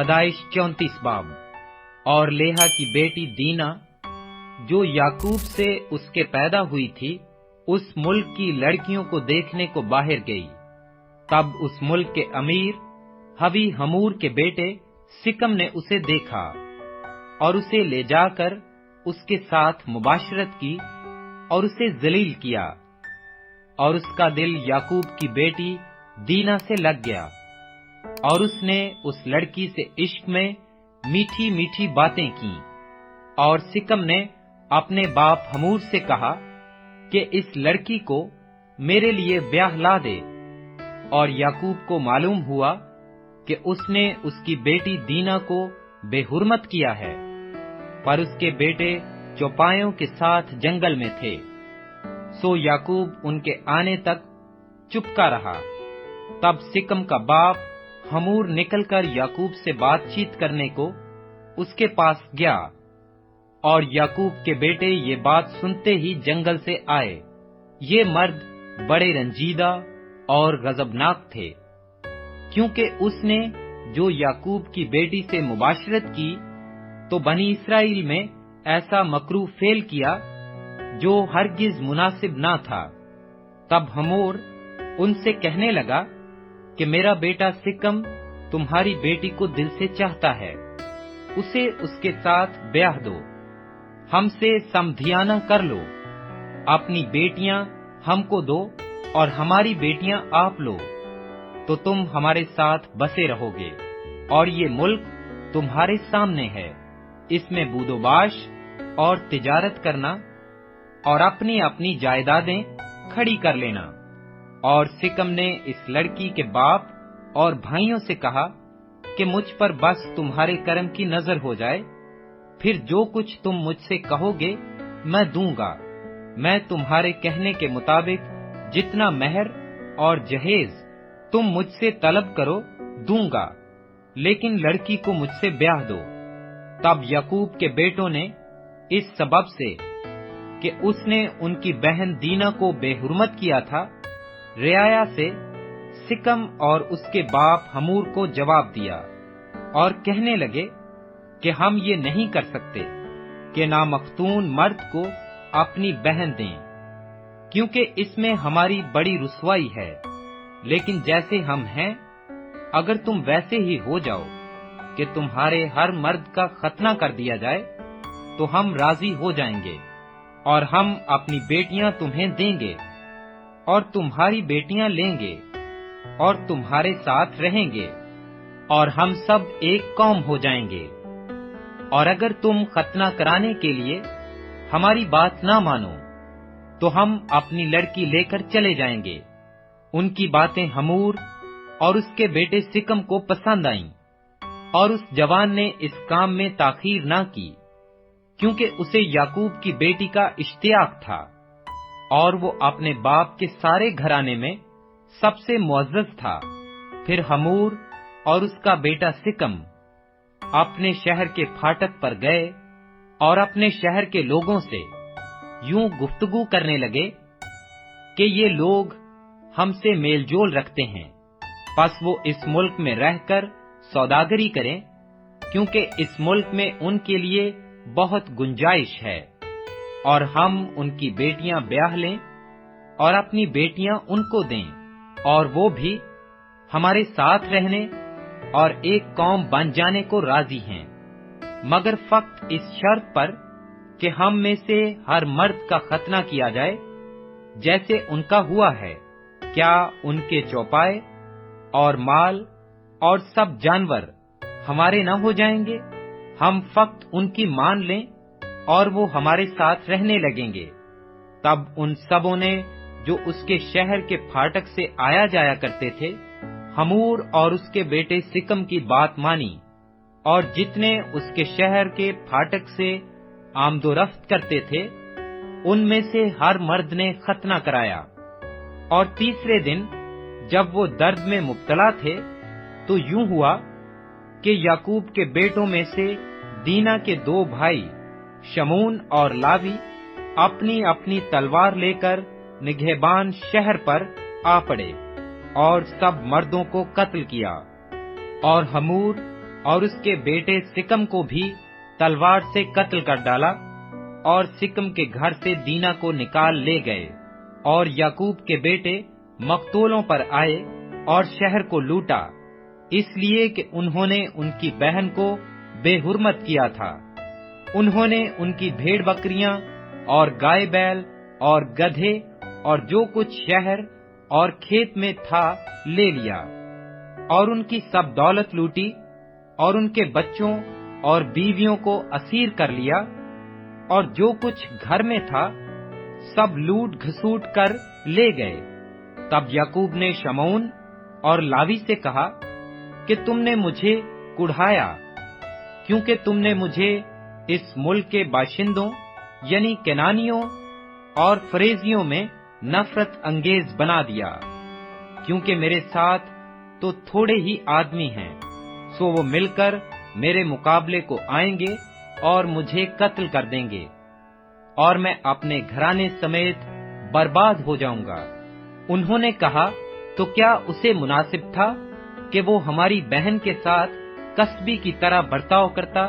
پیدائش 34 باب۔ اور لیہا کی بیٹی دینا جو یعقوب سے اس کے پیدا ہوئی تھی، اس ملک کی لڑکیوں کو دیکھنے کو باہر گئی۔ تب اس ملک کے امیر حوی ہمور کے بیٹے سکم نے اسے دیکھا اور اسے لے جا کر اس کے ساتھ مباشرت کی اور اسے ذلیل کیا، اور اس کا دل یعقوب کی بیٹی دینا سے لگ گیا، اور اس نے اس لڑکی سے عشق میں میٹھی میٹھی باتیں کی۔ اور سکم نے اپنے باپ ہمور سے کہا کہ اس لڑکی کو میرے لیے بیاہ لا دے۔ اور یعقوب کو معلوم ہوا کہ اس نے اس کی بیٹی دینا کو بے حرمت کیا ہے، پر اس کے بیٹے چوپایوں کے ساتھ جنگل میں تھے، سو یعقوب ان کے آنے تک چپکا رہا۔ تب سکم کا باپ ہمور نکل کر یعقوب سے بات چیت کرنے کو اس کے پاس گیا، اور یعقوب کے بیٹے یہ بات سنتے ہی جنگل سے آئے۔ یہ مرد بڑے رنجیدہ اور غضبناک تھے، کیونکہ اس نے جو یعقوب کی بیٹی سے مباشرت کی تو بنی اسرائیل میں ایسا مکروہ فعل کیا جو ہرگز مناسب نہ تھا۔ تب ہمور ان سے کہنے لگا کہ میرا بیٹا سکم تمہاری بیٹی کو دل سے چاہتا ہے، اسے اس کے ساتھ بیاہ دو، ہم سے سمدھیانہ کر لو، اپنی بیٹیاں ہم کو دو اور ہماری بیٹیاں آپ لو، تو تم ہمارے ساتھ بسے رہو گے، اور یہ ملک تمہارے سامنے ہے، اس میں بود و باش اور تجارت کرنا اور اپنی اپنی جائیدادیں کھڑی کر لینا۔ اور سکم نے اس لڑکی کے باپ اور بھائیوں سے کہا کہ مجھ پر بس تمہارے کرم کی نظر ہو جائے، پھر جو کچھ تم مجھ سے کہو گے میں دوں گا، میں تمہارے کہنے کے مطابق جتنا مہر اور جہیز تم مجھ سے طلب کرو دوں گا، لیکن لڑکی کو مجھ سے بیاہ دو۔ تب یعقوب کے بیٹوں نے اس سبب سے کہ اس نے ان کی بہن دینا کو بے حرمت کیا تھا، رعایا سے سکم اور اس کے باپ ہمور کو جواب دیا، اور کہنے لگے کہ ہم یہ نہیں کر سکتے کہ نامختون مرد کو اپنی بہن دیں، کیونکہ اس میں ہماری بڑی رسوائی ہے، لیکن جیسے ہم ہیں اگر تم ویسے ہی ہو جاؤ کہ تمہارے ہر مرد کا ختنہ کر دیا جائے تو ہم راضی ہو جائیں گے، اور ہم اپنی بیٹیاں تمہیں دیں گے، اور تمہاری بیٹیاں لیں گے اور تمہارے ساتھ رہیں گے، اور ہم سب ایک قوم ہو جائیں گے۔ اور اگر تم ختنہ کرانے کے لیے ہماری بات نہ مانو تو ہم اپنی لڑکی لے کر چلے جائیں گے۔ ان کی باتیں ہمور اور اس کے بیٹے سکم کو پسند آئیں، اور اس جوان نے اس کام میں تاخیر نہ کی، کیونکہ اسے یعقوب کی بیٹی کا اشتیاق تھا، اور وہ اپنے باپ کے سارے گھرانے میں سب سے معزز تھا۔ پھر ہمور اور اس کا بیٹا سکم اپنے شہر کے پھاٹک پر گئے اور اپنے شہر کے لوگوں سے یوں گفتگو کرنے لگے کہ یہ لوگ ہم سے میل جول رکھتے ہیں، پس وہ اس ملک میں رہ کر سوداگری کریں، کیونکہ اس ملک میں ان کے لیے بہت گنجائش ہے، اور ہم ان کی بیٹیاں بیاہ لیں اور اپنی بیٹیاں ان کو دیں، اور وہ بھی ہمارے ساتھ رہنے اور ایک قوم بن جانے کو راضی ہیں، مگر فقط اس شرط پر کہ ہم میں سے ہر مرد کا ختنہ کیا جائے جیسے ان کا ہوا ہے۔ کیا ان کے چوپائے اور مال اور سب جانور ہمارے نہ ہو جائیں گے؟ ہم فقط ان کی مان لیں اور وہ ہمارے ساتھ رہنے لگیں گے۔ تب ان سبوں نے جو اس کے شہر کے پھاٹک سے آیا جایا کرتے تھے، ہمور اور اس کے بیٹے سکم کی بات مانی، اور جتنے اس کے شہر کے پھاٹک سے آمد و رفت کرتے تھے ان میں سے ہر مرد نے ختنہ کرایا۔ اور تیسرے دن جب وہ درد میں مبتلا تھے تو یوں ہوا کہ یعقوب کے بیٹوں میں سے دینا کے 2 بھائی شمون اور لاوی اپنی اپنی تلوار لے کر نگہبان شہر پر آ پڑے اور سب مردوں کو قتل کیا، اور ہمور اور اس کے بیٹے سکم کو بھی تلوار سے قتل کر ڈالا، اور سکم کے گھر سے دینا کو نکال لے گئے، اور یعقوب کے بیٹے مقتولوں پر آئے اور شہر کو لوٹا، اس لیے کہ انہوں نے ان کی بہن کو بے حرمت کیا تھا۔ انہوں نے ان کی بھیڑ بکریاں اور گائے بیل اور گدھے اور جو کچھ شہر اور کھیت میں تھا لے لیا، اور ان کی سب دولت لوٹی، اور ان کے بچوں اور بیویوں کو اسیر کر لیا، اور جو کچھ گھر میں تھا سب لوٹ گھسوٹ کر لے گئے۔ تب یعقوب نے شمعون اور لاوی سے کہا کہ تم نے مجھے کڑھایا، کیونکہ تم نے مجھے اس ملک کے باشندوں یعنی کنانیوں اور فریزیوں میں نفرت انگیز بنا دیا، کیونکہ میرے ساتھ تو تھوڑے ہی آدمی ہیں، سو وہ مل کر میرے مقابلے کو آئیں گے اور مجھے قتل کر دیں گے، اور میں اپنے گھرانے سمیت برباد ہو جاؤں گا۔ انہوں نے کہا، تو کیا اسے مناسب تھا کہ وہ ہماری بہن کے ساتھ کسبی کی طرح برتاؤ کرتا